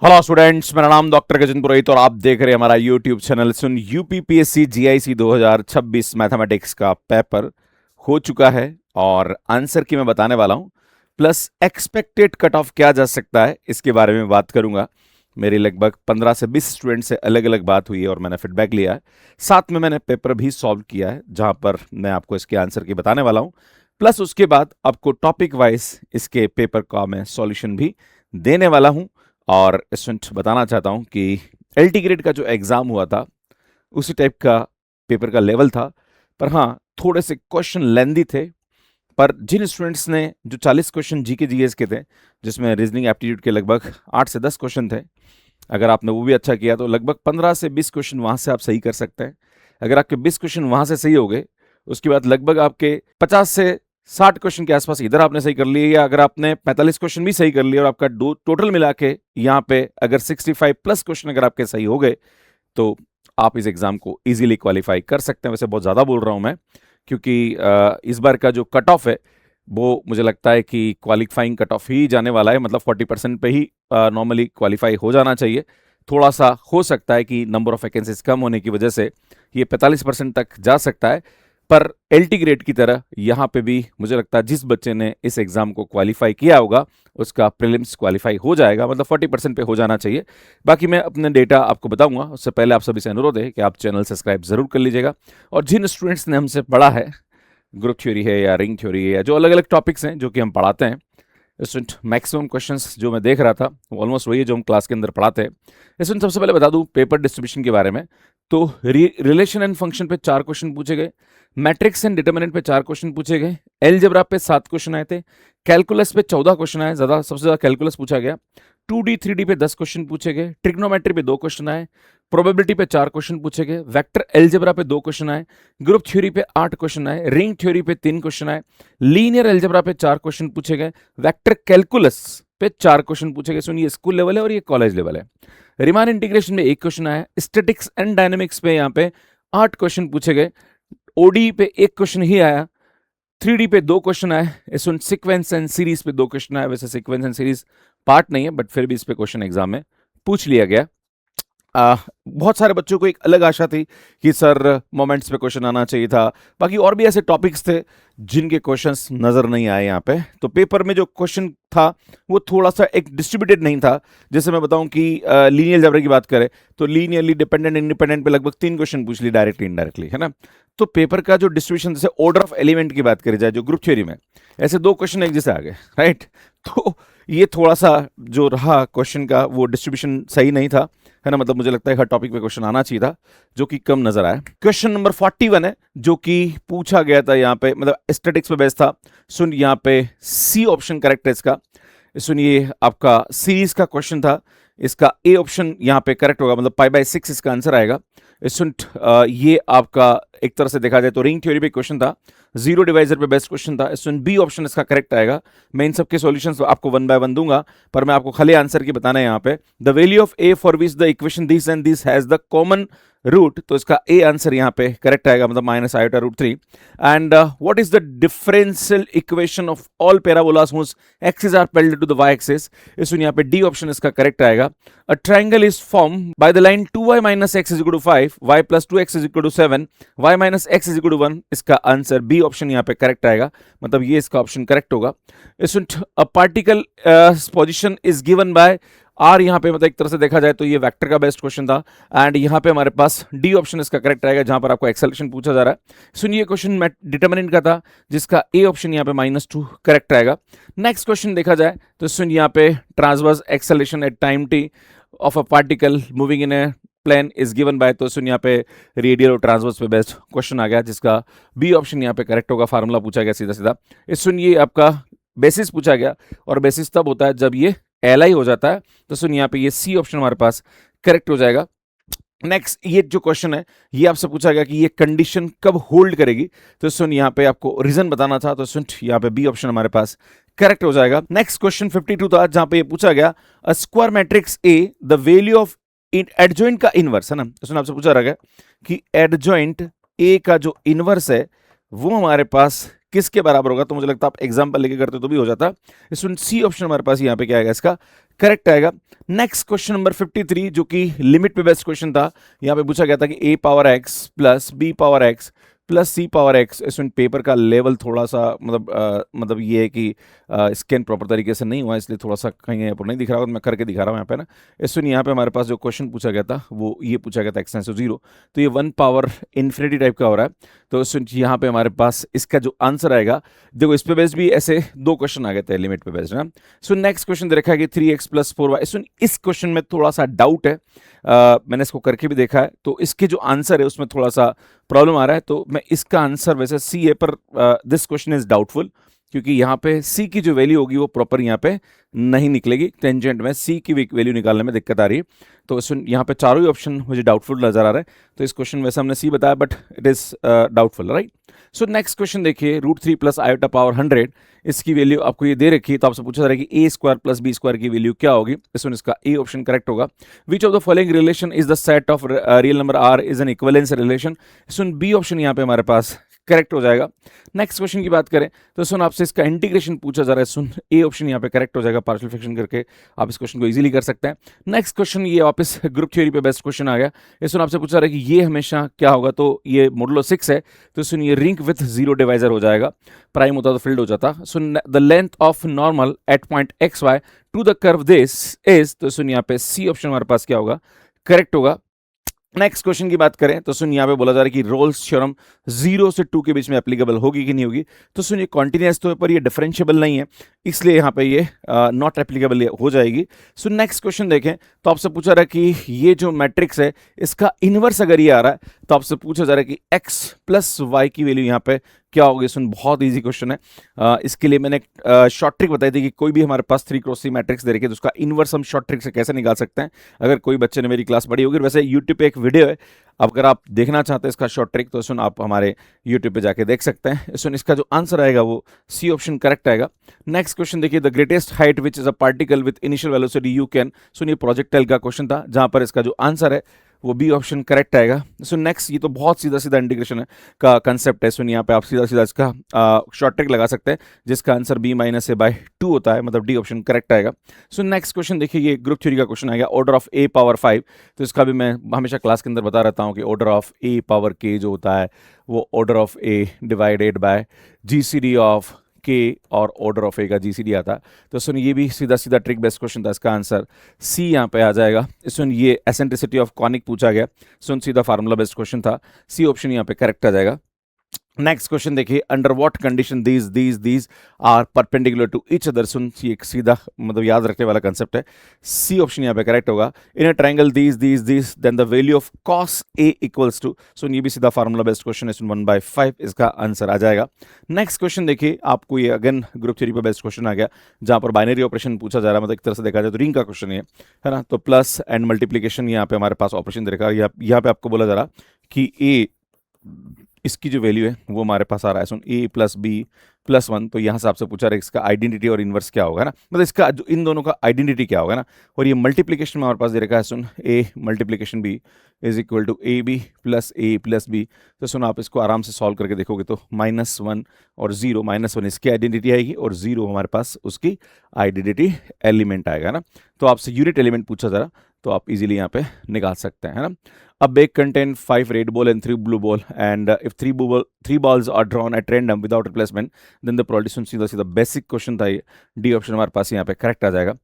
Hello students, मेरा नाम doctor Gajendra पुरोहित और आप देख रहे हैं हमारा यूट्यूब चैनल। सुन यूपीपीएससी जीआईसी 2026 मैथमेटिक्स का पेपर हो चुका है और आंसर की मैं बताने वाला हूं, प्लस एक्सपेक्टेड कट ऑफ क्या जा सकता है इसके बारे में बात करूंगा। मेरी लगभग 15 से 20 स्टूडेंट से अलग अलग बात हुई है और मैंने फीडबैक लिया है। साथ में मैंने पेपर भी सॉल्व किया है जहां पर मैं आपको इसके आंसर की बताने वाला हूं, प्लस उसके बाद आपको टॉपिक वाइज इसके पेपर का मैं सॉल्यूशन भी देने वाला हूं। और स्टूडेंट बताना चाहता हूं कि एलटी ग्रेड का जो एग्ज़ाम हुआ था उसी टाइप का पेपर का लेवल था, पर हाँ थोड़े से क्वेश्चन लेंदी थे। पर जिन स्टूडेंट्स ने जो 40 क्वेश्चन जीके जीएस के थे, जिसमें रीजनिंग एप्टीट्यूड के लगभग 8 से 10 क्वेश्चन थे, अगर आपने वो भी अच्छा किया तो लगभग 15 से 20 क्वेश्चन वहाँ से आप सही कर सकते हैं। अगर आपके 20 क्वेश्चन वहाँ से सही हो गए, उसके बाद लगभग आपके 50 से 60 क्वेश्चन के आसपास इधर आपने सही कर लिए, या अगर आपने 45 क्वेश्चन भी सही कर लिए और आपका टोटल मिला के यहाँ पे अगर 65 प्लस क्वेश्चन अगर आपके सही हो गए तो आप इस एग्जाम को इजीली क्वालिफाई कर सकते हैं। वैसे बहुत ज़्यादा बोल रहा हूँ मैं, क्योंकि इस बार का जो कट ऑफ है वो मुझे लगता है कि क्वालिफाइंग कट ऑफ ही जाने वाला है, मतलब 40% पे ही नॉर्मली क्वालिफाई हो जाना चाहिए। थोड़ा सा हो सकता है कि नंबर ऑफ वैकेंसीज कम होने की वजह से ये 45% तक जा सकता है, पर एलटी ग्रेड की तरह यहाँ पे भी मुझे लगता है जिस बच्चे ने इस एग्जाम को क्वालिफाई किया होगा उसका प्रीलिम्स क्वालिफाई हो जाएगा, मतलब 40% पे हो जाना चाहिए। बाकी मैं अपने डेटा आपको बताऊंगा, उससे पहले आप सभी से अनुरोध है कि आप चैनल सब्सक्राइब जरूर कर लीजिएगा। और जिन स्टूडेंट्स ने हमसे पढ़ा है, ग्रुप थ्योरी है या रिंग थ्योरी है या जो अलग अलग टॉपिक्स हैं जो कि हम पढ़ाते हैं, स्टूडेंट मैक्सिमम क्वेश्चंस जो मैं देख रहा था वो ऑलमोस्ट वही है जो हम क्लास के अंदर पढ़ाते हैं। स्टूडेंट सबसे पहले बता दूं पेपर डिस्ट्रीब्यूशन के बारे में, तो रिलेशन एंड फंक्शन पे 4 क्वेश्चन पूछे गए, मैट्रिक्स एंड डिटर्मिनेंट पे 4 क्वेश्चन पूछे गए, एलजेब्रा पे 7 क्वेश्चन आए थे, कैलकुलस पे 14 क्वेश्चन आए, सबसे ज्यादा कैलकुलस पूछा गया, 2D 3D पे 10 क्वेश्चन पूछे गए, ट्रिग्नोमेट्री पे 2 क्वेश्चन आए, प्रोबेबिलिटी पे 4 क्वेश्चन पूछे गए, वेक्टर एलजेब्रा पे 2 क्वेश्चन आए, ग्रुप थ्योरी पे 8 क्वेश्चन आए, रिंग थ्योरी पे 3 क्वेश्चन आए, लीनियर एलजेब्रा पे 4 क्वेश्चन पूछे गए, वेक्टर कैलकुलस पे 4 क्वेश्चन पूछे गए। सुनिए, स्कूल लेवल है और ये कॉलेज लेवल है। रिमान इंटीग्रेशन में 1 क्वेश्चन आया, स्टैटिक्स एंड डायनेमिक्स पे यहाँ पे 8 क्वेश्चन पूछे गए, ओडी पे 1 क्वेश्चन ही आया, 3D पे 2 क्वेश्चन आए, इसमें सीक्वेंस एंड सीरीज पे 2 क्वेश्चन आए। वैसे सीक्वेंस एंड सीरीज पार्ट नहीं है, बट फिर भी इस पे क्वेश्चन एग्जाम में पूछ लिया गया। बहुत सारे बच्चों को एक अलग आशा थी कि सर मोमेंट्स पे क्वेश्चन आना चाहिए था, बाकी और भी ऐसे टॉपिक्स थे जिनके क्वेश्चंस नजर नहीं आए यहाँ पे। तो पेपर में जो क्वेश्चन था वो थोड़ा सा एक डिस्ट्रीब्यूटेड नहीं था। जैसे मैं बताऊं कि लीनियर अलजेब्रा की बात करें तो लीनियरली डिपेंडेंट इंडिपेंडेंट पे लगभग 3 क्वेश्चन पूछ ली डायरेक्टली इनडायरेक्टली, है ना। तो पेपर का जो डिस्ट्रीब्यूशन, जैसे ऑर्डर ऑफ एलिमेंट की बात करी जाए जो ग्रुप थ्योरी में, ऐसे 2 क्वेश्चन एक जैसे आ गए, राइट। तो ये थोड़ा सा जो रहा क्वेश्चन का वो डिस्ट्रीब्यूशन सही नहीं था, है ना। मतलब मुझे लगता है हर टॉपिक पे क्वेश्चन आना चाहिए था, जो कि कम नजर आया। क्वेश्चन नंबर 41 है जो कि पूछा गया था यहाँ पे, मतलब स्टैटिक्स पे बेस था। सुन, यहाँ पे सी ऑप्शन करेक्ट है इसका। सुनिए, आपका सीरीज का क्वेश्चन था, इसका ए ऑप्शन यहाँ पे करेक्ट होगा, मतलब π/6 इसका आंसर आएगा। सुन, ये आपका एक तरह से देखा जाए तो रिंग थ्योरी पे क्वेश्चन था, जीरो डिवाइजर पे बेस्ट क्वेश्चन था। सुन, बी ऑप्शन इसका करेक्ट आएगा। मैं इन सबके सॉल्यूशंस आपको 1 बाय 1 दूंगा, पर मैं आपको खाली आंसर की बताना है यहाँ पे। The value of a for which the equation this and this has the common root, तो इसका ए आंसर यहाँ पे करेक्ट आएगा, मतलब -i/√3। And what is the differential equation of all parabolas whose axis are parallel to the y axis. सुन, यहाँ पे D option इसका करेक्ट आएगा। A triangle is form by the line 2y - x = 5, y + 2x = 7, y - x = 1, इसका answer B option यहाँ पे correct आएगा, मतलब ये इसका ऑप्शन करेक्ट होगा। A particle position is given by r, यहाँ पे मतलब एक तरह से देखा जाए तो ये वेक्टर का बेस्ट क्वेश्चन था। एंड यहाँ पे हमारे पास डी ऑप्शन इसका करेक्ट आएगा, जहां पर आपको एक्सेलेरेशन पूछा जा रहा है। सुनिए, क्वेश्चन डिटर्मिनेंट का था, जिसका ए ऑप्शन यहाँ पे -2 करेक्ट आएगा। नेक्स्ट क्वेश्चन देखा जाए तो सुन, यहाँ पे transverse acceleration at time t of a particle moving in a plane is given by, तो सुन यहाँ पे रेडियल और ट्रांसवर्स पे बेस्ट क्वेश्चन आ गया, जिसका बी ऑप्शन यहाँ पे करेक्ट होगा। फार्मूला पूछा गया सीधा सीधा। सुन, ये आपका बेसिस पूछा गया, और बेसिस तब होता है जब ये एल हो जाता है, तो सुन यहाँ पे ये सी ऑप्शन हमारे पास करेक्ट हो जाएगा। नेक्स्ट, ये जो क्वेश्चन है ये आपसे पूछा गया कि ये कंडीशन कब होल्ड करेगी, तो सुन यहाँ पे आपको रीजन बताना था, तो सुन यहाँ पे बी ऑप्शन हमारे पास करेक्ट हो जाएगा। नेक्स्ट क्वेश्चन 52 था, जहां पे ये पूछा गया a square matrix A the value of adjoint का इनवर्स, है ना। तो सुन, आपसे पूछा रहा कि एडजॉइंट ए का जो इनवर्स है वो हमारे पास किसके बराबर होगा। तो मुझे लगता है आप एग्जांपल लेके करते तो भी हो जाता। सुन, सी ऑप्शन हमारे पास यहाँ पे क्या आएगा, इसका करेक्ट आएगा। नेक्स्ट क्वेश्चन नंबर 53 जो कि लिमिट पे बेस्ड क्वेश्चन था, यहाँ पे पूछा गया था कि a power x plus b power x plus c power x। इसमें पेपर का लेवल थोड़ा सा मतलब ये है कि स्कैन प्रॉपर तरीके से नहीं हुआ, इसलिए थोड़ा सा कहीं यहाँ पर नहीं दिख रहा होगा, मैं करके दिखा रहा हूँ यहाँ पे ना। इसमें यहाँ पे हमारे पास जो क्वेश्चन पूछा गया था वो ये पूछा गया था x टेंड्स टू 0, तो ये 1 पावर इन्फिनिटी टाइप का हो रहा है। तो यहाँ पे हमारे पास इसका जो आंसर आएगा, देखो इस पे बेस्ड भी ऐसे 2 क्वेश्चन आ गए थे लिमिट पे बेस्ड ना। सो नेक्स्ट क्वेश्चन दे रखा है कि 3x प्लस 4y। इस क्वेश्चन में थोड़ा सा डाउट है, मैंने इसको करके भी देखा है, तो इसके जो आंसर है उसमें थोड़ा सा प्रॉब्लम आ रहा है। तो मैं इसका आंसर वैसे सी है, पर दिस क्वेश्चन इज डाउटफुल, क्योंकि यहाँ पे सी की जो वैल्यू होगी वो प्रॉपर यहाँ पे नहीं निकलेगी। टेंजेंट में सी की वैल्यू निकालने में दिक्कत आ रही है, तो यहाँ पे चारों ही ऑप्शन मुझे डाउटफुल नजर आ रहा है। तो इस क्वेश्चन वैसे हमने सी बताया, but it is doubtful, right. So next question देखिए, √3 प्लस आयोटा पावर 100, इसकी वैल्यू आपको ये दे रखी है, तो आपसे पूछा जा रहा है कि a square plus b square की वैल्यू क्या होगी। इसका ए ऑप्शन करेक्ट होगा। Which of the following relation is the set of real number r is an equivalence relation. B option यहाँ पे हमारे पास करेक्ट हो जाएगा। नेक्स्ट क्वेश्चन की बात करें तो आपसे इसका इंटीग्रेशन पूछा जा रहा है, ए ऑप्शन यहाँ पे करेक्ट हो जाएगा। पार्शियल फ्रैक्शन करके आप इस क्वेश्चन को इजीली कर सकते हैं। नेक्स्ट क्वेश्चन ये वापस ग्रुप थ्योरी पे बेस्ट क्वेश्चन आ गया। आपसे पूछा जा रहा है कि ये हमेशा क्या होगा, तो ये मॉडुलो 6 है, तो ये रिंग विथ 0 डिवाइजर हो जाएगा। प्राइम होता तो फील्ड हो जाता। The length of normal at point XY to the curve this is, तो यहाँ पे सी ऑप्शन हमारे पास क्या होगा, करेक्ट होगा। नेक्स्ट क्वेश्चन की बात करें तो यहाँ पे बोला जा रहा है कि रोल्स थ्योरम 0 से 2 के बीच में एप्लीकेबल होगी कि नहीं होगी। तो ये कॉन्टिन्यूअस तो पर ये डिफरेंशिएबल नहीं है, इसलिए यहाँ पे ये नॉट एप्लीकेबल हो जाएगी। नेक्स्ट क्वेश्चन देखें तो आपसे पूछा रहा है कि ये जो मैट्रिक्स है इसका इनवर्स अगर ये आ रहा है, तो आपसे पूछा जा रहा है कि x प्लस वाई की वैल्यू यहाँ पे क्या होगी। बहुत इजी क्वेश्चन है। इसके लिए मैंने शॉर्ट ट्रिक बताई थी कि कोई भी हमारे पास 3x3 मैट्रिक्स दे रखी है तो उसका इनवर्स हम शॉर्ट ट्रिक से कैसे निकाल सकते हैं। अगर कोई बच्चे ने मेरी क्लास पढ़ी होगी, वैसे यूट्यूब पे एक वीडियो है, अगर आप देखना चाहते हैं इसका शॉर्ट ट्रिक तो आप हमारे यूट्यूब पे जाके देख सकते हैं। इसका जो आंसर आएगा वो सी ऑप्शन करेक्ट आएगा। नेक्स्ट क्वेश्चन देखिए, the greatest height which is a particle with initial velocity you can. ये प्रोजेक्टाइल का क्वेश्चन था, जहां पर इसका जो आंसर है वो बी ऑप्शन करेक्ट आएगा। नेक्स्ट ये तो बहुत सीधा सीधा इंटीग्रेशन है का कंसेप्ट है। यहाँ पे आप सीधा सीधा इसका शॉर्ट ट्रिक लगा सकते हैं, जिसका आंसर b माइनस a/2 होता है, मतलब डी ऑप्शन करेक्ट आएगा। नेक्स्ट क्वेश्चन देखिए, ये ग्रुप थ्योरी का क्वेश्चन आएगा, ऑर्डर ऑफ a पावर 5। तो इसका भी मैं हमेशा क्लास के अंदर बता रहता हूँ कि order of a power k जो होता है वो order of a divided by GCD of के, और ऑर्डर ऑफ ए का GCD आता है। तो ये भी सीधा सीधा ट्रिक बेस्ट क्वेश्चन था, इसका आंसर सी यहाँ पे आ जाएगा। ये एसेंट्रिसिटी ऑफ कॉनिक पूछा गया, सीधा फार्मूला बेस्ट क्वेश्चन था, सी ऑप्शन यहाँ पे करेक्ट आ जाएगा। नेक्स्ट क्वेश्चन देखिए, under what condition these are perpendicular to each other. ये एक सीधा मतलब याद रखने वाला कंसेप्ट है, सी ऑप्शन यहाँ पे करेक्ट होगा। In a triangle these then the value of cos A equals to. ये भी सीधा फार्मूला बेस्ड क्वेश्चन है, 1/5 इसका आंसर आ जाएगा। नेक्स्ट क्वेश्चन देखिए, आपको ये अगेन ग्रुप थ्योरी पर बेस्ड क्वेश्चन आ गया, जहां पर बाइनरी ऑपरेशन पूछा जा रहा है, मतलब एक तरह से देखा जाए तो रिंग का क्वेश्चन है ना। तो प्लस एंड मल्टीप्लीकेशन यहाँ पे हमारे पास ऑपरेशन दे रखा है। यहाँ पे आपको बोला जा रहा कि ए इसकी जो वैल्यू है वो हमारे पास आ रहा है a प्लस बी प्लस 1। तो यहाँ से आपसे पूछा रहा है इसका आइडेंटिटी और इन्वर्स क्या होगा ना, मतलब इसका जो इन दोनों का आइडेंटिटी क्या होगा ना। और ये मल्टीप्लिकेशन में हमारे पास दे रखा है, a multiplication b is equal to ab plus a plus b। तो आप इसको आराम से सॉल्व करके देखोगे तो -1 और 0, -1 इसकी आइडेंटिटी आएगी और 0 हमारे पास उसकी आइडेंटिटी एलिमेंट आएगा ना। तो आपसे यूनिट एलिमेंट पूछा जा रहा, तो आप इजीली यहाँ पे निकाल सकते हैं ना। A bag contain 5 red ball and 3 blue ball, and if three balls are drawn at random without replacement, then the probability सीधा बेसिक क्वेश्चन था ये, डी ऑप्शन हमारे पास यहाँ पे करेक्ट आ जाएगा।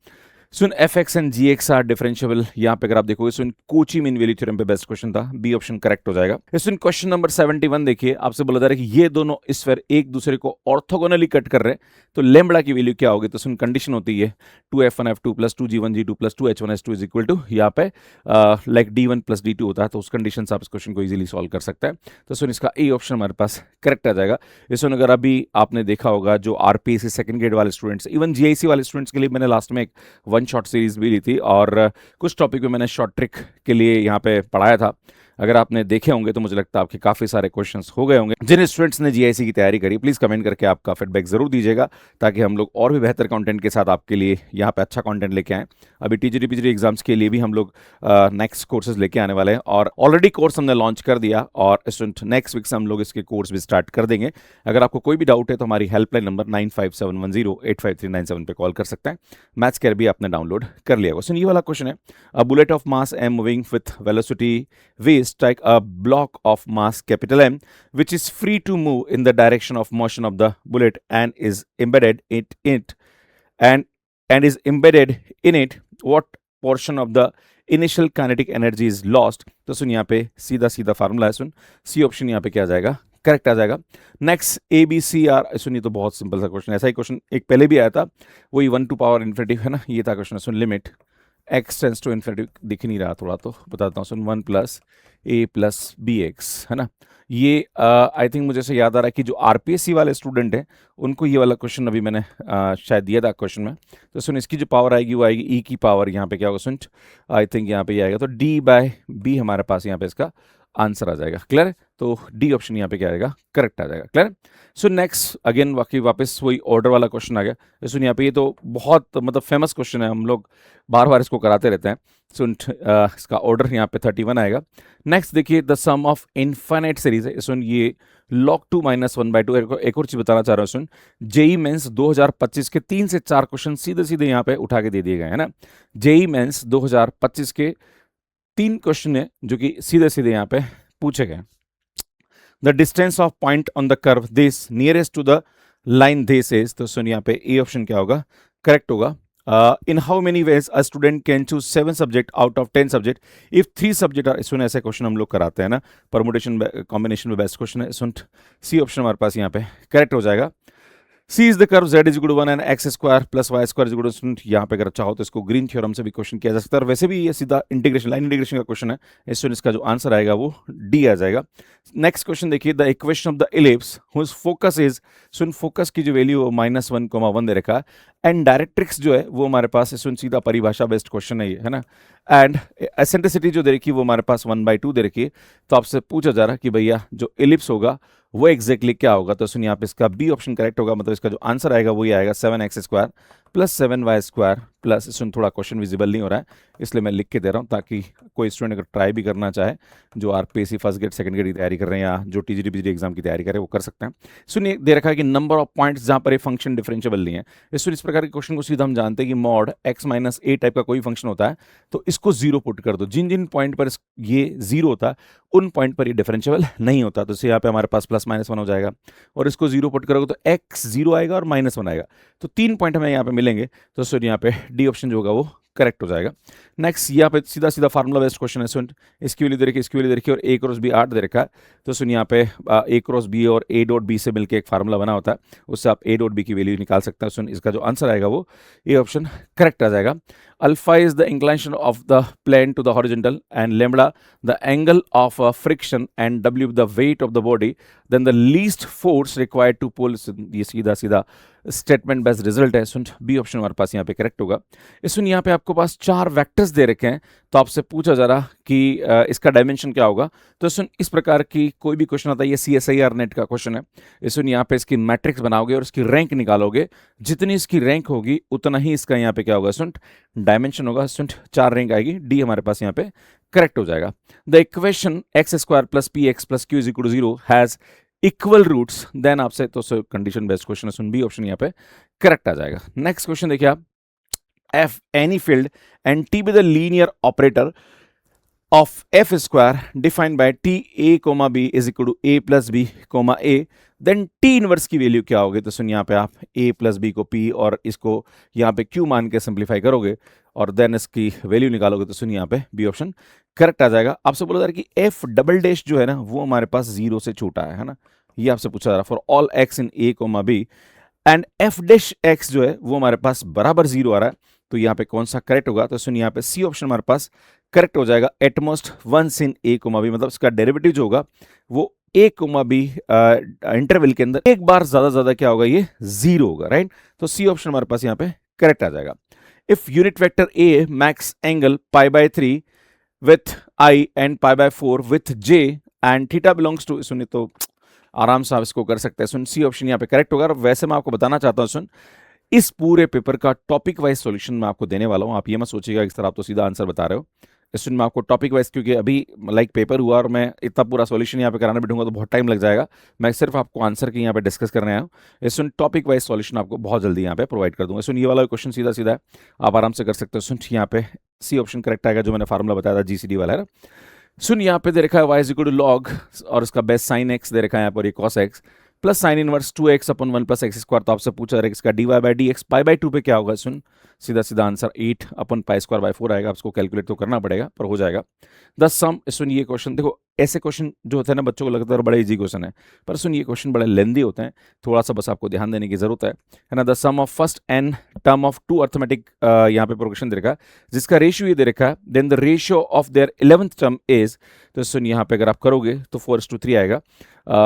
fx and gx are differentiable. यहाँ पे अगर आप देखोगे कोची मीन वैल्यू थ्योरम पे बेस्ट क्वेश्चन था, बी ऑप्शन करेक्ट हो जाएगा। क्वेश्चन नंबर 71 देखिए, आपसे बोला जा रहा है कि ये दोनों स्फीयर एक दूसरे को ऑर्थोगोनली कट कर रहे हैं, तो लेम्बडा की वैल्यू क्या होगी। तो कंडीशन होती है 2f1f2 plus 2g1g2 plus 2h1h2 is equal to, यहाँ पे लाइक d1 प्लस d2 होता है, तो उस कंडीशन से आप इस क्वेश्चन को इजीली सॉल्व कर सकते हैं। तो इसका ए ऑप्शन हमारे पास करेक्ट आ जाएगा। अगर अभी आपने देखा होगा जो RPSC सेकंड ग्रेड वाले स्टूडेंट्स, इवन GIC वाले स्टूडेंट्स के लिए मैंने लास्ट में एक 1 शॉट सीरीज भी ली थी, और कुछ टॉपिक में मैंने शॉर्ट ट्रिक के लिए यहाँ पे पढ़ाया था। अगर आपने देखे होंगे तो मुझे लगता है आपके काफ़ी सारे क्वेश्चंस हो गए होंगे। जिन स्टूडेंट्स ने जीआईसी की तैयारी करी, प्लीज़ कमेंट करके आपका फीडबैक ज़रूर दीजिएगा, ताकि हम लोग और भी बेहतर कंटेंट के साथ आपके लिए यहाँ पे अच्छा कंटेंट लेके आएँ। अभी टीजीटी पीजीटी एग्जाम्स के लिए भी हम लोग नेक्स्ट कोर्सेज लेके आने वाले हैं, और ऑलरेडी कोर्स हमने लॉन्च कर दिया, और स्टूडेंट नेक्स्ट वीक से हम लोग इसके कोर्स भी स्टार्ट कर देंगे। अगर आपको कोई भी डाउट है तो हमारी हेल्पलाइन नंबर 9571085397 पे कॉल कर सकते हैं। मैथ्स केयर भी आपने डाउनलोड कर लिया। क्वेश्चन ये वाला क्वेश्चन है, a bullet of mass m moving with velocity v strike a block of mass capital M, which is free to move in the direction of motion of the bullet and is embedded and is embedded in it. What portion of the initial kinetic energy is lost? तो सुन यहाँ पे सीधा सीधा formula है, सुन C option यहाँ पे क्या आ जाएगा, करेक्ट आ जाएगा। Next A B C are, सुनिए तो बहुत सिंपल सा क्वेश्चन, ऐसा ही क्वेश्चन एक पहले भी आया था, वही 1 टू पावर इन्फिनिटी है ना, ये था क्वेश्चन। सुन limit x tends to infinity, दिख नहीं रहा थोड़ा तो बताता हूँ, सुन 1 plus a plus b x है ना। ये आई थिंक मुझे से याद आ रहा है कि जो आरपीएससी वाले स्टूडेंट हैं उनको ये वाला क्वेश्चन अभी मैंने शायद दिया था क्वेश्चन में। तो सुन इसकी जो पावर आएगी वो आएगी ई की पावर, यहाँ पे क्या होगा सुन, आई थिंक यहाँ पे ये आएगा, तो डी बाय बी हमारे पास यहाँ पे इसका आंसर आ जाएगा। क्लियर? तो डी ऑप्शन यहाँ पे क्या आएगा, करेक्ट आ जाएगा। क्लियर? सो नेक्स्ट अगेन बाकी वापस वही ऑर्डर वाला क्वेश्चन आ गया। सुन यहाँ पे ये तो बहुत मतलब फेमस क्वेश्चन है, हम लोग बार बार इसको कराते रहते हैं। सुन इसका ऑर्डर यहाँ पे 31 आएगा। नेक्स्ट देखिए, the sum of infinite series है। सुन ये log 2 - 1/2। एक और चीज बताना चाह रहा हूँ, सुन जेई मेंस 2025 के 3 से 4 क्वेश्चन सीधे सीधे यहाँ पे उठा के दे दिए गए हैं ना। जेई मेंस 2025 के 3 क्वेश्चन है जो कि सीधे सीधे यहाँ पे पूछे गए। The distance of point on the curve this nearest to the line this is, तो सुन यहाँ पे ए ऑप्शन क्या होगा, करेक्ट होगा। In how many ways a student can choose 7 subject out of 10 subject if 3 subject are, सुन ऐसे question हम लोग कराते हैं ना, परमुटेशन कॉम्बिनेशन में बेस्ट क्वेश्चन है। सुन सी ऑप्शन हमारे पास यहाँ पे करेक्ट हो जाएगा। C is the curve z is equal to 1 and X square plus Y square is equal to, यहाँ पे अगर चाहो तो इसको ग्रीन थ्योरम से भी क्वेश्चन किया जा सकता है, और वैसे भी ये सीधा इंटीग्रेशन लाइन इंटीग्रेशन का क्वेश्चन है। इसका जो आंसर आएगा वो डी आ जाएगा। नेक्स्ट क्वेश्चन देखिए, the equation of the ellipse whose focus is, सुन फोकस की जो वैल्यू -1,1 दे रखा है, एंड डायरेक्ट्रिक्स जो है वो हमारे पास सुन सीधा परिभाषा बेस्ड क्वेश्चन है ये, है ना। एंड एसेंट्रिसिटी जो दे रखी है वो हमारे पास 1/2 दे रखी है। तो आपसे पूछा जा रहा है कि भैया जो इलिप्स होगा वो एग्जैक्टली क्या होगा, तो सुनिए आप इसका बी ऑप्शन करेक्ट होगा, मतलब इसका जो आंसर आएगा वो ये आएगा 7x² प्लस 7y² प्लस, सुन थोड़ा क्वेश्चन विजिबल नहीं हो रहा है इसलिए मैं लिख के दे रहा हूँ, ताकि कोई स्टूडेंट अगर ट्राई भी करना चाहे जो RPSC first grade second grade की तैयारी कर रहे हैं या जो टीजीटी पीजीटी एग्जाम की तैयारी कर रहे हैं वो कर सकते हैं। सुनिए दे रखा है कि नंबर ऑफ पॉइंट्स जहाँ पर ये फंक्शन डिफरेंशिएबल नहीं है। इस प्रकार के क्वेश्चन को सीधा हम जानते हैं कि मॉड x - a टाइप का कोई फंक्शन होता है तो इसको जीरो पुट कर दो, जिन जिन पॉइंट पर ये जीरो होता है उन पॉइंट पर ये डिफरेंशिएबल नहीं होता। तो यहाँ पे हमारे पास +-1 हो जाएगा, और इसको जीरो पुट करोगे तो x 0 आएगा और -1 आएगा, तो 3 पॉइंट हमें यहाँ पे मिलेंगे। तो सर यहाँ पे डी ऑप्शन जो होगा वो करेक्ट हो जाएगा। नेक्स्ट यहाँ पे सीधा सीधा फार्मूला बेस्ड क्वेश्चन है। सुन इसकी वैल्यू दे रखी, इसकी वैल्यू दे रखी, और a क्रॉस b 8 दे रखा है। तो सुन यहाँ पे a क्रॉस b और a डॉट b से मिलकर एक फार्मूला बना होता है, उससे आप a डॉट b की वैल्यू निकाल सकते हैं। सुन इसका जो आंसर आएगा वो ए ऑप्शन करेक्ट आ जाएगा। Alpha is the inclination of the plane to the horizontal and lambda the angle of friction and w the weight of the body, then the least force required to pull, ये सीधा सीधा statement based result है। सुन B option हमारे पास यहाँ पे correct होगा। सुन यहाँ पे आपको पास 4 वेक्टर्स दे रखे हैं, तो आपसे पूछा जा रहा कि इसका डायमेंशन क्या होगा। तो सुन इस प्रकार की कोई भी क्वेश्चन आता है, ये CSIR नेट का क्वेश्चन है। सुन यहाँ पे इसकी मैट्रिक्स बनाओगे और इसकी रैंक निकालोगे, जितनी इसकी रैंक होगी उतना ही इसका यहाँ पे क्या होगा, सुन डायमेंशन होगा। सुन 4 रैंक आएगी, डी हमारे पास यहाँ पे करेक्ट हो जाएगा। The equation x² + px + q = 0 has equal roots, then आपसे तो कंडीशन बेस्ड क्वेश्चन है। सुन बी ऑप्शन यहाँ पे करेक्ट आ जाएगा। नेक्स्ट क्वेश्चन देखिए आप, f any field and t be the linear operator of f² defined by t a, b is equal to a plus b, a, then t inverse की value क्या होगी। तो सुन यहाँ पे आप a plus b को p और इसको यहाँ पे q मान के सिंप्लीफाई करोगे और देन इसकी वैल्यू निकालोगे, तो सुन यहाँ पे बी ऑप्शन करेक्ट आ जाएगा। आपसे बोला जा रहा है कि f डबल डैश जो है ना वो हमारे पास 0 से छोटा है ना, ये आपसे पूछा जा रहा है for all x in a, b and f dash x जो है वो हमारे पास बराबर 0 आ रहा है, तो यहाँ पे कौन सा करेक्ट होगा। तो सुन यहाँ पे सी ऑप्शन हमारे पास करेक्ट हो जाएगा। At most once in a, b, मतलब इसका डेरिवेटिव जो होगा वो a, b इंटरवल के अंदर एक बार ज्यादा क्या होगा, ये 0 होगा, राइट। तो सी ऑप्शन हमारे पास यहाँ पे करेक्ट आ जाएगा। If unit vector a makes angle π/3 with I and pi by 4 with J and theta belongs to, सुनिए तो आराम से आप इसको कर सकते हैं। सुन सी ऑप्शन यहाँ पे करेक्ट होगा। और वैसे मैं आपको बताना चाहता हूँ, सुन इस पूरे पेपर का टॉपिक वाइज सॉल्यूशन मैं आपको देने वाला हूँ। आप ये मत सोचिएगा इस तरह आप तो सीधा आंसर बता रहे हो। इसमें मैं आपको टॉपिक वाइज, क्योंकि अभी लाइक पेपर हुआ और मैं इतना पूरा सॉल्यूशन यहाँ पे कराने बैठूंगा तो बहुत टाइम लग जाएगा। मैं सिर्फ आपको आंसर की यहाँ पे डिस्कस करने आया हूँ। इसमें टॉपिक वाइज सॉल्यूशन आपको बहुत जल्दी यहाँ पे प्रोवाइड कर दूंगा। इसमें ये वाला क्वेश्चन सीधा सीधा है, आप आराम से कर सकते हो। सुन यहाँ पे सी ऑप्शन करेक्ट आएगा, जो मैंने फार्मूला बताया था जीसीडी वाला है ना। सुन यहाँ पे दे रखा है y is equal to log, और इसका बेस साइन एक्स दे रखा है यहाँ पर, ये cos x plus sine inverse 2x अपन 1 प्लस एक्स स्क्वायर। तो आपसे पूछा है इसका dy by D x pi by 2 पे क्या होगा। सुन सीधा सीधा answer 8 upon pi square by 4 आएगा। आपको कैलकुलेट तो करना पड़ेगा पर हो जाएगा। द सम, सुन ये क्वेश्चन देखो, ऐसे क्वेश्चन जो होते हैं ना बच्चों को लगता है बड़े इजी क्वेश्चन है, पर सुन ये क्वेश्चन बड़े लेंदी होते हैं। थोड़ा सा बस आपको ध्यान देने की जरूरत है ना। The sum of first n term of two arithmetic, यहाँ पे प्रोग्रेशन दे रखा है जिसका रेशियो ये दे रखा है, then the ratio of their 11th term is, तो सुन यहाँ पे अगर आप करोगे तो 4:3 आएगा।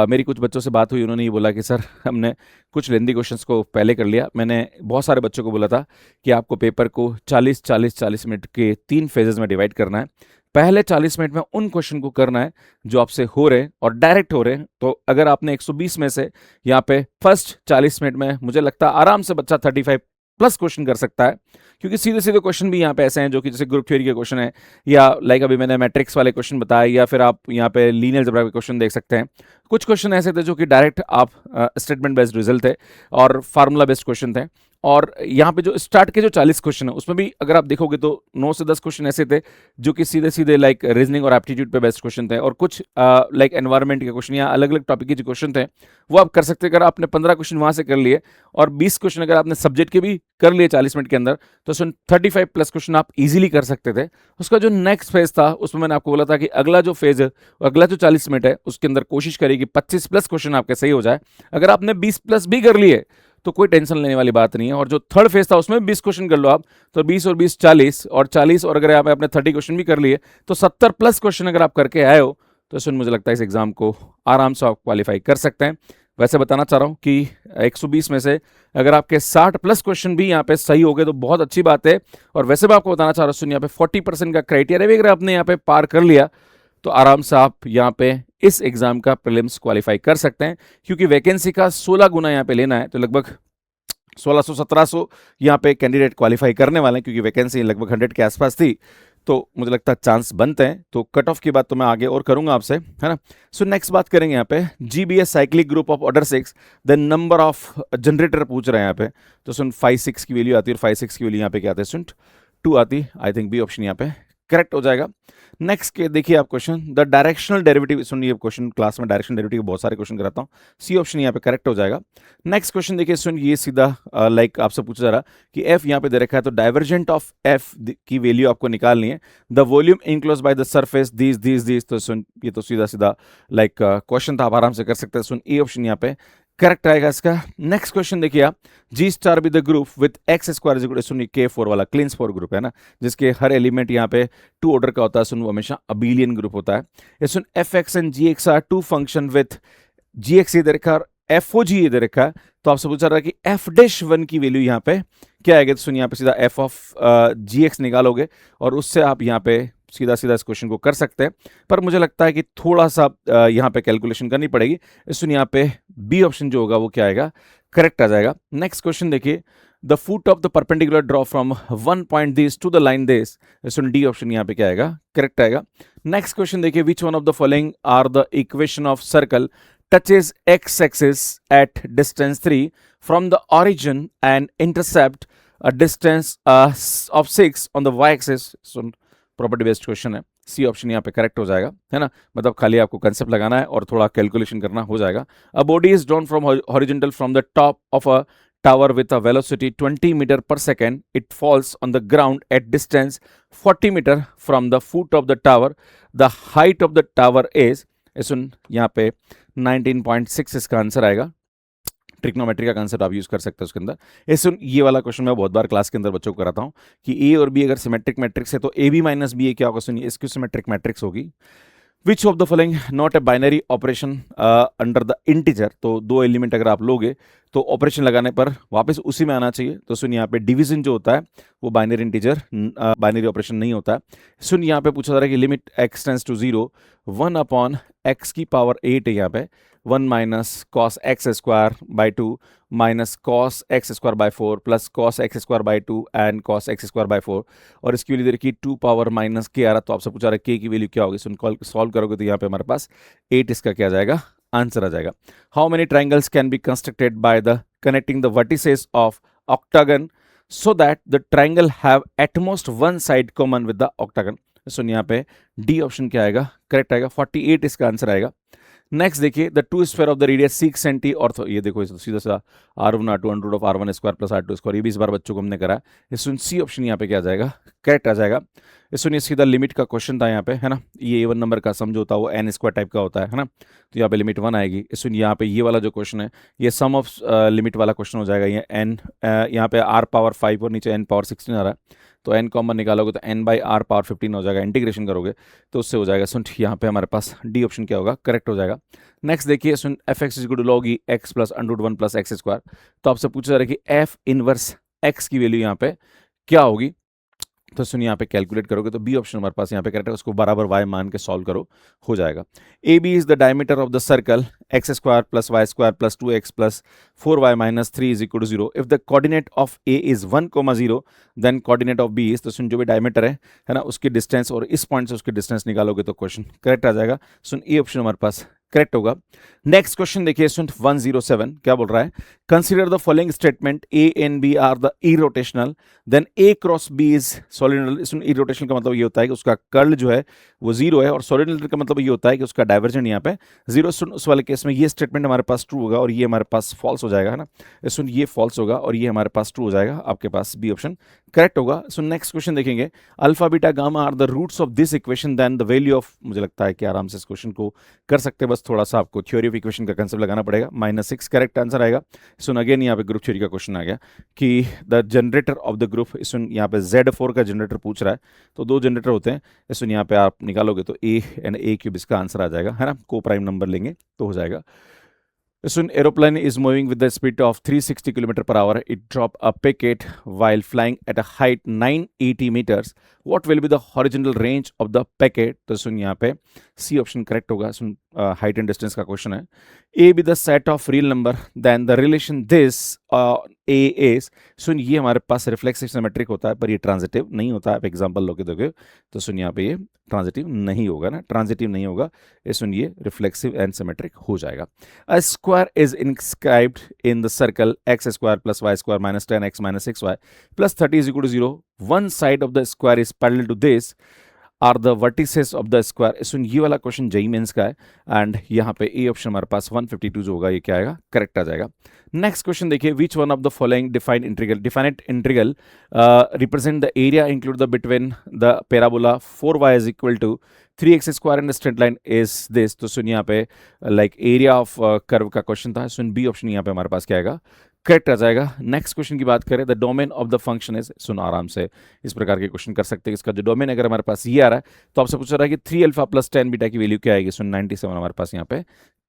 मेरी कुछ बच्चों से बात हुई, उन्होंने ये बोला कि सर हमने कुछ लेंदी क्वेश्चंस को पहले कर लिया। मैंने बहुत सारे बच्चों को बोला था कि आपको पेपर को 40-40-40 मिनट के 3 फेजेस में डिवाइड करना है। पहले 40 मिनट में उन क्वेश्चन को करना है जो आपसे हो रहे हैं और डायरेक्ट हो रहे हैं। तो अगर आपने 120 में से यहाँ पे फर्स्ट 40 मिनट में, मुझे लगता है आराम से बच्चा 35 प्लस क्वेश्चन कर सकता है, क्योंकि सीधे सीधे क्वेश्चन भी यहाँ पे ऐसे हैं जो कि जैसे ग्रुप थ्योरी के क्वेश्चन है, या लाइक अभी मैंने मैट्रिक्स वाले क्वेश्चन बताए, या फिर आप यहाँ पे लीनियर अलजेब्रा के क्वेश्चन देख सकते हैं। कुछ क्वेश्चन ऐसे थे जो कि डायरेक्ट आप स्टेटमेंट बेस्ड रिजल्ट थे और फार्मूला बेस्ड क्वेश्चन थे। और यहाँ पे जो स्टार्ट के जो 40 क्वेश्चन है उसमें भी अगर आप देखोगे तो 9 से 10 क्वेश्चन ऐसे थे जो कि सीधे सीधे लाइक रीजनिंग और एप्टीट्यूड पे बेस्ड क्वेश्चन थे, और कुछ लाइक एनवायरनमेंट के क्वेश्चन या अलग अलग टॉपिक के जो क्वेश्चन थे वो आप कर सकते हैं। अगर आपने 15 क्वेश्चन वहां से कर लिए और 20 क्वेश्चन अगर आपने सब्जेक्ट के भी कर लिए 40 मिनट के अंदर, तो सुन 35 प्लस क्वेश्चन आप इजीली कर सकते थे। उसका जो नेक्स्ट फेज था उसमें मैंने आपको बोला था कि अगला जो फेज है, अगला जो 40 मिनट है उसके अंदर कोशिश करिए कि 25 प्लस क्वेश्चन आपके सही हो जाए। अगर आपने 20 प्लस भी कर लिए तो कोई टेंशन लेने वाली बात नहीं है। और जो थर्ड फेज था उसमें 20 क्वेश्चन कर लो आप, तो 20 और 20 40, और 40 और अगर आप अपने 30 क्वेश्चन भी कर लिए तो 70 प्लस क्वेश्चन अगर आप करके आए हो तो सुन मुझे लगता है इस एग्जाम को आराम से आप क्वालिफाई कर सकते हैं। वैसे बताना चाह रहा हूँ कि 120 में से अगर आपके 60 प्लस क्वेश्चन भी यहाँ पे सही हो गए तो बहुत अच्छी बात है। और वैसे मैं आपको बताना चाह रहा हूँ, सुन यहाँ पे 40% का क्राइटेरिया भी अगर आपने यहाँ पे पार कर लिया तो आराम से आप यहाँ पे इस एग्जाम का प्रीलिम्स क्वालिफाई कर सकते हैं, क्योंकि वैकेंसी का 16 गुना यहाँ पे लेना है। तो लगभग 1600-1700 यहाँ पे कैंडिडेट क्वालिफाई करने वाले हैं, क्योंकि वैकेंसी लगभग 100 के आसपास थी। तो मुझे लगता है चांस बनते हैं। तो कट ऑफ की बात तो मैं आगे और करूंगा आपसे, है ना। सो नेक्स्ट बात करेंगे यहाँ पे GBS cyclic group of order 6, then number of generator पूछ रहे हैं यहाँ पे। तो सुन 5-6 की वैल्यू आती है, और 5-6 की वैल्यू यहाँ पे क्या आती है, सुन 2 आती। आई थिंक बी ऑप्शन यहाँ पे करेक्ट हो जाएगा। नेक्स्ट के देखिए आप क्वेश्चन, द डायरेक्शनल डेरिवेटिव, सुनिए क्वेश्चन क्लास में डायरेक्शनल डेरिवेटिव बहुत सारे क्वेश्चन कराता हूँ, सी ऑप्शन यहाँ पे करेक्ट हो जाएगा। नेक्स्ट क्वेश्चन देखिए, सुन ये सीधा लाइक आपसे पूछा जा रहा कि एफ यहाँ पे दे रखा है, तो डाइवर्जेंट ऑफ एफ की वैल्यू आपको निकालनी है। The volume enclose by the surface these, तो सुन ये तो सीधा सीधा लाइक क्वेश्चन था, आप आराम से कर सकते हैं। सुन ए ऑप्शन यहाँ पे करेक्ट आएगा इसका। नेक्स्ट क्वेश्चन देखिए आप, G star with the group with X square is equal to, सुनिए K4 वाला क्लींस 4 ग्रुप है ना, जिसके हर एलिमेंट यहाँ पे 2 ऑर्डर का होता है। सुन वो हमेशा अबीलियन ग्रुप होता है। ये सुन F X and G X are 2 function with G X इधर रखा और एफ ओ जी इधर रखा है। तो आपसे पूछा रहा है कि एफ डैश 1 की वैल्यू यहाँ पे क्या आएगी। तो सुन यहाँ पे सीधा एफ ऑफ जी एक्स निकालोगे और उससे आप यहाँ पे सीधा सीधा इस क्वेश्चन को कर सकते हैं, पर मुझे लगता है कि थोड़ा सा यहाँ पे कैलकुलेशन करनी पड़ेगी। सुन यहाँ पे बी ऑप्शन जो होगा वो क्या आएगा, करेक्ट आ जाएगा। नेक्स्ट क्वेश्चन देखिए, the foot of the perpendicular draw from 1 point this to the line this, सुन डी ऑप्शन यहाँ पे क्या आएगा, करेक्ट आएगा। नेक्स्ट क्वेश्चन देखिए, which one of the following are the equation of circle touches x axis at distance 3 from the origin and intercept a distance of 6 on the y axis। so property based question है, C option यहाँ पे correct हो जाएगा, है ना। मतलब खाली आपको कंसेप्ट लगाना है और थोड़ा कैलकुलेशन करना हो जाएगा। A body is drawn from horizontal from the top of a tower with a velocity 20 meter per second. It falls on the ground at distance 40 meter from the foot of the tower. The height of the tower is, सुन यहाँ पे 19.6 इसका answer आएगा। Trigonometry का concept आप use कर सकते हैं उसके अंदर। ये सुन ये वाला क्वेश्चन मैं बहुत बार क्लास के अंदर बच्चों को कराता हूँ कि ए और बी अगर सिमेट्रिक मैट्रिक्स है तो ए बी माइनस बी क्या होगा। सुनिए इसकी सिमेट्रिक मैट्रिक्स होगी। विच of the following not a binary operation under the integer. तो दो एलिमेंट अगर आप लोगे तो ऑपरेशन लगाने पर वापस उसी में आना चाहिए। तो सुन यहाँ पे डिवीजन जो होता है वो बाइनरी इंटीजर बाइनरी ऑपरेशन नहीं होता है। सुन यहाँ पे पूछा जा रहा है कि limit x tends to 0 1 upon x की पावर 8 है यहाँ पे 1 minus cos x square by 2 minus cos x square by 4 plus cos x square by 2 and cos x square by 4 और इसकी वैल्यू देखिए 2 पावर माइनस के आ रहा। तो आपसे पूछा रहा है के की वैल्यू क्या होगी। सुन सॉल्व करोगे तो यहाँ पे हमारे पास 8 इसका क्या आ जाएगा, आंसर आ जाएगा। How many triangles can be constructed by the connecting the vertices of octagon so that the triangle have at most one side common with the octagon। सुन यहाँ पे डी ऑप्शन क्या आएगा, करेक्ट आएगा, 48 इसका आंसर आएगा। Next देखिए the two square of the radius 6 centi और ये देखो सीधा सा r1 r2 under root of r1 square plus r2 square, ये भी इस बार बच्चों को हमने करा है। सुन सी ऑप्शन यहाँ पे क्या आ जाएगा, करेक्ट आ जाएगा। सुनिए सीधा लिमिट का क्वेश्चन था यहाँ पे, है ना। ये A1 नंबर का सम जो होता है वो n स्क्वायर टाइप का होता है ना। तो यहाँ पे लिमिट 1 आएगी। सुन यहाँ पे ये वाला जो क्वेश्चन है ये सम ऑफ लिमिट वाला क्वेश्चन हो जाएगा। ये n यहाँ पे r पावर 5 और नीचे n पावर 16 आ रहा है। तो n कॉमन निकालोगे तो n बाई आर पावर 15 हो जाएगा। इंटीग्रेशन करोगे तो उससे हो जाएगा। सुन यहाँ पे हमारे पास डी ऑप्शन क्या होगा, करेक्ट हो जाएगा। नेक्स्ट देखिए सुन F X is log E X plus under root 1 plus X square. तो आपसे पूछा जा रहा है कि एफ इनवर्स एक्स की वैल्यू यहाँ पे क्या होगी। तो सुन यहाँ पे कैलकुलेट करोगे तो बी ऑप्शन हमारे पास यहाँ पे करेक्ट है, उसको बराबर वाई मान के सॉल्व करो, हो जाएगा। A B is the diameter of the circle x square plus Y square plus 2x प्लस 4y minus 3 is equal to 0 if the coordinate of A is 1,0 then coordinate of B is. तो सुन जो भी diameter है ना, उसकी distance और इस पॉइंट से उसकी डिस्टेंस निकालोगे तो क्वेश्चन करेक्ट आ जाएगा। सुन ए ऑप्शन हमारे पास करेक्ट होगा। नेक्स्ट क्वेश्चन देखिए सुन 107 क्या बोल रहा है, consider the following statement A and B are the irrotational then A cross B is solenoidal. सुन इरोटेशनल का मतलब ये होता है कि उसका कर्ल जो है वो 0 है और सॉलिडल का मतलब ये होता है कि उसका डाइवर्जेंट यहाँ पे 0। सुन उस वाले केस में ये स्टेटमेंट हमारे पास ट्रू होगा और ये हमारे पास फॉल्स हो जाएगा, है ना। सुन ये फॉल्स होगा और ये हमारे पास ट्रू हो जाएगा, आपके पास बी ऑप्शन करेक्ट होगा। सुन नेक्स्ट क्वेश्चन देखेंगे, alpha beta gamma are the roots of this equation then the value of. मुझे लगता है कि आराम से इस क्वेश्चन को कर सकते हैं, बस थोड़ा सा आपको थ्योरी ऑफ इक्वेशन का कंसेप्ट लगाना पड़ेगा। -6 करेक्ट आंसर आएगा। सुन अगेन यहाँ पे ग्रुप थ्योरी का क्वेश्चन आ गया कि the generator of the group. सुन यहाँ पे Z4 का जनरेटर पूछ रहा है, तो 2 जनरेटर होते हैं। सुन यहाँ पे आप निकालोगे तो ए एंड ए क्यूब इसका आंसर आ जाएगा, है ना। को प्राइम नंबर लेंगे तो हो जाएगा। Soon aeroplane is moving with the speed of 360 km per hour. It dropped a packet while flying at a height 980 meters. What will be the horizontal range of the packet? तो सुन यहाँ पे सी option correct होगा। सुन height and distance का question है। A B the set of real number then the relation this A is. सुन ये हमारे पास रिफ्लेक्सिव सिमेट्रिक होता है पर ये ट्रांजिटिव नहीं होता है। आप एग्जांपल लोगे दोगे तो सुन यहाँ पे ये ट्रांजिटिव नहीं होगा ना, ट्रांजिटिव नहीं होगा। ये सुन ये रिफ्लेक्सिव एंड सिमेट्रिक हो जाएगा। A square is inscribed in the circle x square plus y square minus 10x minus 6y plus 30 is equal to 0. One side of the square is parallel to this are the vertices of the square। सुन ये वाला question JEE mains का है and यहाँ पे ए option हमारे पास 152 जो होगा ये क्या आएगा, करेक्ट आ जाएगा। नेक्स्ट क्वेश्चन देखिए, which one of the following defined integral definite integral represent the area include the between the parabola 4y is equal to 3x square and straight line is this। तो सुन यहाँ पे like area of curve का question था। सुन B option यहाँ पे हमारे पास क्या आएगा, करेक्ट आ जाएगा। नेक्स्ट क्वेश्चन की बात करें, the domain of the function is. सुन आराम से इस प्रकार के क्वेश्चन कर सकते हैं। इसका जो डोमेन अगर हमारे पास ये आ रहा है तो आपसे पूछ रहा है कि 3 अल्फा प्लस 10 बीटा की वैल्यू क्या आएगी। सुन 97 हमारे पास यहाँ पे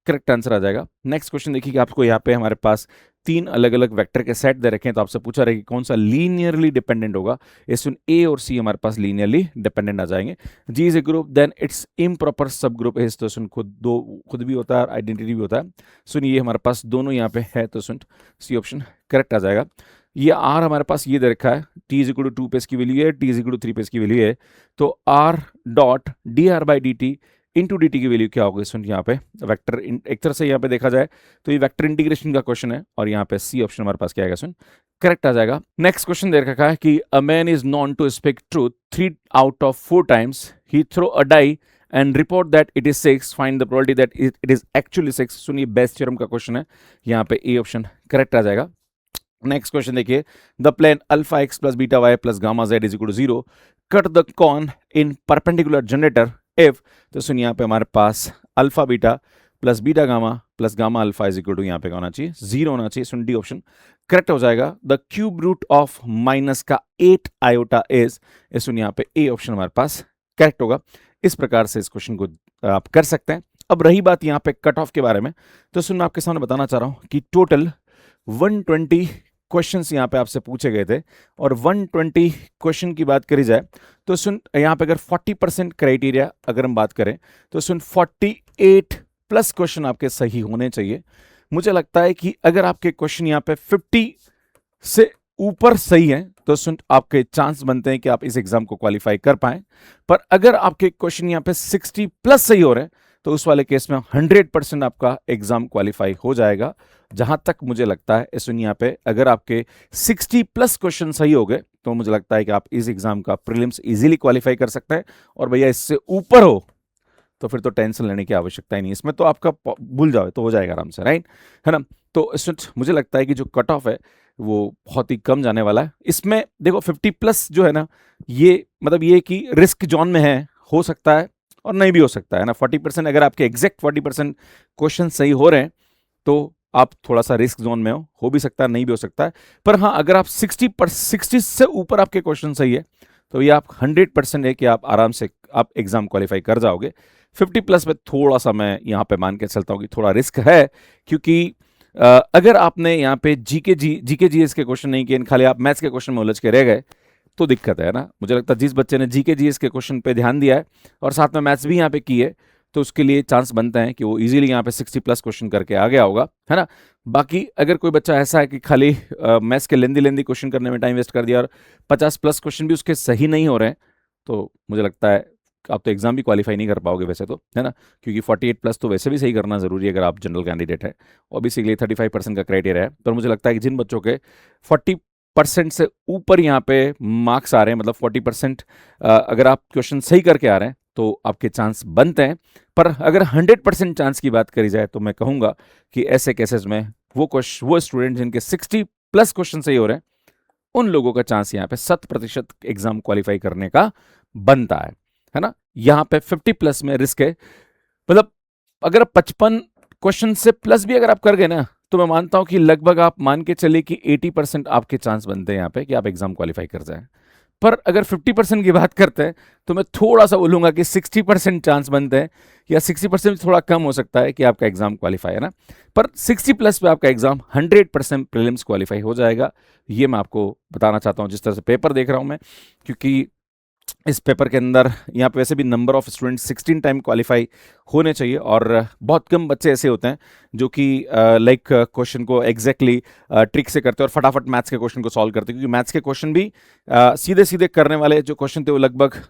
करेक्ट आंसर आ जाएगा। नेक्स्ट क्वेश्चन देखिए कि आपको यहाँ पे हमारे पास 3 अलग अलग वेक्टर के सेट दे रखे हैं, तो आपसे पूछा रहा है कि कौन सा लीनियरली डिपेंडेंट होगा। ये सुन ए और सी हमारे पास लीनियरली डिपेंडेंट आ जाएंगे। G is a group then its improper subgroup is. तो सुन खुद भी होता है और आइडेंटिटी भी होता है। सुन ये हमारे पास दोनों यहाँ पे है, तो सुन सी ऑप्शन करेक्ट आ जाएगा। ये आर हमारे पास ये दे रखा है, टी इज इक्वल टू 2 पे इसकी वैल्यू है, टी इज इक्वल टू 3 पे इसकी वैल्यू है। तो R dot D R by D T into D T की वैल्यू क्या होगी। सुन यहाँ पे वेक्टर एक तरह से यहाँ पे देखा जाए तो ये वेक्टर इंटीग्रेशन का क्वेश्चन है और यहाँ पे सी ऑप्शन हमारे पास क्या आएगा, सुन करेक्ट आ जाएगा। नेक्स्ट क्वेश्चन दे रखा है कि a man is known to speak truth 3 out of 4 times. He throw a die and report that it is 6. Find the probability that it is actually 6। सुनिए best theorem का question है, यहाँ पे ए option correct आ जाएगा। Next question देखिए, the plane alpha X plus beta Y plus gamma Z is equal to 0 cut the cone in perpendicular generator if. तो सुन यहाँ पे हमारे पास alpha beta plus beta gamma plus gamma alpha is equal to यहाँ पे होना चाहिए 0 होना चाहिए। सुन डी ऑप्शन करेक्ट हो जाएगा। The cube root of minus का 8 आयोटा इज। सुन यहाँ पे ए ऑप्शन हमारे पास करेक्ट होगा। इस प्रकार से इस क्वेश्चन को आप कर सकते हैं। अब रही बात यहाँ पे कट ऑफ के बारे में, तो सुन मैं आपके सामने बताना चाह रहा हूँ कि टोटल 120 क्वेश्चंस यहाँ पे आपसे पूछे गए थे, और 120 क्वेश्चन की बात करी जाए तो सुन यहाँ पे अगर 40% क्राइटेरिया अगर हम बात करें तो सुन 48 प्लस क्वेश्चन आपके सही होने चाहिए। मुझे लगता है कि अगर आपके क्वेश्चन यहाँ पे 50 से ऊपर सही है तो सुन आपके चांस बनते हैं कि आप इस एग्जाम को क्वालिफाई कर पाएं। पर अगर आपके क्वेश्चन यहाँ पे 60 प्लस सही हो रहे हैं तो उस वाले केस में 100% आपका एग्जाम क्वालिफाई हो जाएगा। जहां तक मुझे लगता है सुन यहाँ पे अगर आपके 60 प्लस क्वेश्चन सही हो गए तो मुझे लगता है कि आप इस एग्जाम का प्रीलिम्स इजीली क्वालिफाई कर सकते हैं। और भैया इससे ऊपर हो तो फिर तो टेंशन लेने की आवश्यकता ही नहीं, इसमें तो आपका भूल जाओ तो हो जाएगा आराम से, राइट, है ना। तो इसमें मुझे लगता है कि जो कट ऑफ है वो बहुत ही कम जाने वाला है। इसमें देखो 50 प्लस जो है ना, ये मतलब ये कि रिस्क जोन में है, हो सकता है और नहीं भी हो सकता है ना। 40% अगर आपके एग्जैक्ट 40% क्वेश्चन सही हो रहे हैं तो आप थोड़ा सा रिस्क जोन में हो भी सकता है, नहीं भी हो सकता है। पर हाँ, अगर आप 60 से ऊपर आपके क्वेश्चन सही है तो ये आप 100% है कि आप आराम से आप एग्जाम क्वालिफाई कर जाओगे। 50 प्लस में थोड़ा सा मैं यहाँ पे मान के चलता हूँ कि थोड़ा रिस्क है, क्योंकि अगर आपने यहाँ पे जीके जीएस के क्वेश्चन नहीं किए, खाली आप मैथ्स के क्वेश्चन में उलझ के रह गए तो दिक्कत है ना। मुझे लगता है जिस बच्चे ने जीके जीएस के क्वेश्चन पे ध्यान दिया है और साथ में मैथ्स भी यहाँ पे की है तो उसके लिए चांस बनते हैं कि वो इजीली यहाँ पे 60 प्लस क्वेश्चन करके आ गया होगा, है ना। बाकी अगर कोई बच्चा ऐसा है कि खाली मैथ्स के लेंदी क्वेश्चन करने में टाइम वेस्ट कर दिया और 50 प्लस क्वेश्चन भी उसके सही नहीं हो रहे हैं तो मुझे लगता है आप तो एग्जाम भी क्वालिफाई नहीं कर पाओगे वैसे तो, है ना, क्योंकि 48 प्लस तो वैसे भी सही करना जरूरी है अगर आप जनरल कैंडिडेट है। ऑब्वियसली 35% का क्राइटेरिया है, पर मुझे लगता है कि जिन बच्चों के 40% से ऊपर यहाँ पे मार्क्स आ रहे हैं, मतलब 40% अगर आप क्वेश्चन सही करके आ रहे हैं तो आपके चांस बनते हैं। पर अगर 100% चांस की बात करी जाए तो मैं कहूँगा कि ऐसे केसेस में वो स्टूडेंट जिनके 60 प्लस क्वेश्चन सही हो रहे हैं उन लोगों का चांस यहाँ पे 100% एग्जाम क्वालिफाई करने का बनता है ना। यहाँ पे 50 प्लस में रिस्क है, मतलब अगर 55 क्वेश्चन से प्लस भी अगर आप कर गए ना तो मैं मानता हूं कि लगभग आप मान के चलिए कि 80% आपके चांस बनते हैं यहाँ पे कि आप एग्जाम क्वालिफाई कर जाएं। पर अगर 50% की बात करते हैं तो मैं थोड़ा सा बोलूंगा कि 60% चांस बनते हैं, या 60% थोड़ा कम हो सकता है कि आपका एग्जाम क्वालिफाई, है ना। पर 60 प्लस पे आपका एग्जाम 100% प्रीलिम्स क्वालिफाई हो जाएगा। ये मैं आपको बताना चाहता हूँ जिस तरह से पेपर देख रहा हूँ मैं, क्योंकि इस पेपर के अंदर यहाँ पे वैसे भी number of student 16 time qualify होने चाहिए, और बहुत कम बच्चे ऐसे होते हैं जो कि लाइक क्वेश्चन को एग्जैक्टली ट्रिक से करते हैं और फटाफट मैथ्स के क्वेश्चन को सॉल्व करते हैं, क्योंकि मैथ्स के क्वेश्चन भी सीधे सीधे करने वाले जो क्वेश्चन थे वो लगभग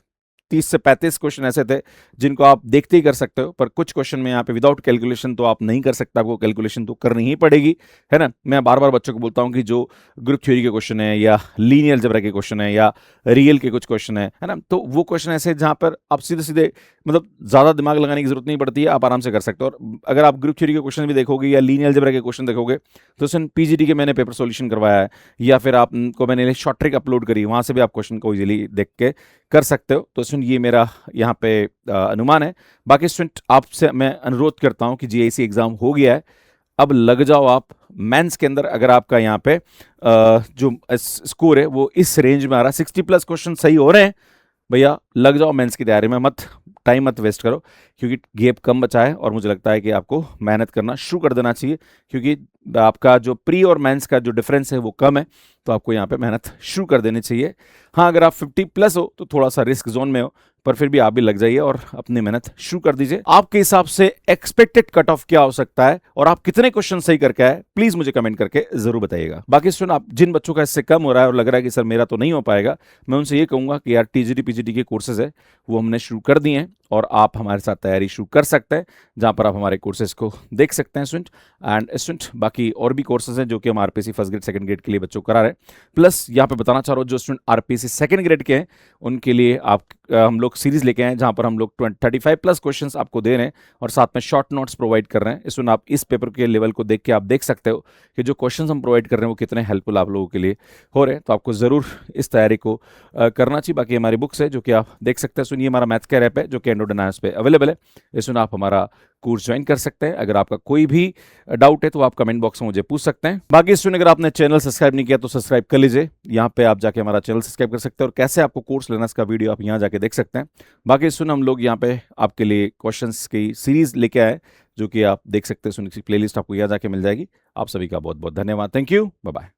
30 से 35 क्वेश्चन ऐसे थे जिनको आप देखते ही कर सकते हो। पर कुछ क्वेश्चन में यहाँ पे विदाउट कैलकुलेशन तो आप नहीं कर सकते, आपको कैलकुलेशन तो करनी ही पड़ेगी, है ना। मैं बार बार बच्चों को बोलता हूँ कि जो ग्रुप थ्योरी के क्वेश्चन है या लीनियर अलजेब्रा के क्वेश्चन है या रियल के कुछ क्वेश्चन है ना, तो वो क्वेश्चन ऐसे जहाँ पर आप सीधे सीधे मतलब ज़्यादा दिमाग लगाने की जरूरत नहीं पड़ती है, आप आराम से कर सकते हो। और अगर आप ग्रुप थ्योरी के क्वेश्चन भी देखोगे या लीनियर अलजेब्रा के क्वेश्चन देखोगे तो उसमें पीजीडी के मैंने पेपर सॉल्यूशन करवाया है, या फिर आपको मैंने शॉर्ट ट्रिक अपलोड करी, वहाँ से भी आप क्वेश्चन को इजीली देख के कर सकते हो। तो सुन ये मेरा यहाँ पे अनुमान है। बाकी स्टूडेंट आपसे मैं अनुरोध करता हूँ कि जीआईसी एग्जाम हो गया है, अब लग जाओ आप मेंस के अंदर। अगर आपका यहाँ पे जो स्कोर है वो इस रेंज में आ रहा है, 60 प्लस क्वेश्चन सही हो रहे हैं, भैया लग जाओ मेंस की तैयारी में, मत टाइम मत वेस्ट करो, क्योंकि गैप कम बचा है और मुझे लगता है कि आपको मेहनत करना शुरू कर देना चाहिए, क्योंकि आपका जो प्री और मेंस का जो डिफरेंस है वो कम है, तो आपको यहाँ पे मेहनत शुरू कर देनी चाहिए। हाँ, अगर आप 50 प्लस हो तो थोड़ा सा रिस्क जोन में हो, पर फिर भी आप भी लग जाइए और अपनी मेहनत शुरू कर दीजिए। आपके हिसाब से एक्सपेक्टेड कट ऑफ क्या हो सकता है और आप कितने क्वेश्चन सही करके आए, प्लीज मुझे कमेंट करके जरूर बताइएगा। बाकी स्टूडेंट आप जिन बच्चों का इससे कम हो रहा है और लग रहा है कि सर मेरा तो नहीं हो पाएगा, मैं उनसे ये कहूंगा कि यार टीजीटी पीजीटी के कोर्सेज है वो हमने शुरू कर दिए हैं और आप हमारे साथ तैयारी शुरू कर सकते हैं, जहां पर आप हमारे कोर्सेज को देख सकते हैं स्टूडेंट। एंड स्टूडेंट बाकी और भी कोर्सेज हैं जो कि हम RPSC first grade second grade के लिए बच्चों को करा रहे हैं। प्लस यहाँ पे बताना चाह रहा हूँ जो स्टूडेंट आरपीएससी सेकंड ग्रेड के हैं उनके लिए आप हम लोग सीरीज लेके आए जहां पर हम लोग 35 प्लस क्वेश्चंस आपको दे रहे हैं और साथ में शॉर्ट नोट्स प्रोवाइड कर रहे हैं। इसमें आप इस पेपर के लेवल को देख के आप देख सकते हो कि जो क्वेश्चंस हम प्रोवाइड कर रहे हैं वो कितने हेल्पफुल आप लोगों के लिए हो रहे हैं, तो आपको जरूर इस तैयारी को करना चाहिए। बाकी हमारी बुक्स है जो कि आप देख सकते हैं। सुनिए हमारा मैथ्स का रैप है जो कि एंड्रॉइड एंड iOS पे अवेलेबल है। इसमें आप हमारा कोर्स ज्वाइन कर सकते हैं। अगर आपका कोई भी डाउट है तो आप कमेंट बॉक्स में मुझे पूछ सकते हैं। बाकी इसमें अगर आपने चैनल सब्सक्राइब नहीं किया तो सब्सक्राइब कर लीजिए। यहाँ पे आप जाके हमारा चैनल सब्सक्राइब कर सकते हैं और कैसे आपको कोर्स लेना इसका वीडियो आप यहाँ जाके देख सकते हैं। बाकी इसमें हम लोग यहाँ पे आपके लिए क्वेश्चंस की सीरीज लेके आए जो कि आप देख सकते हैं। सुन की प्लेलिस्ट आपको यहाँ जाके मिल जाएगी। आप सभी का बहुत बहुत धन्यवाद। Thank you, bye bye.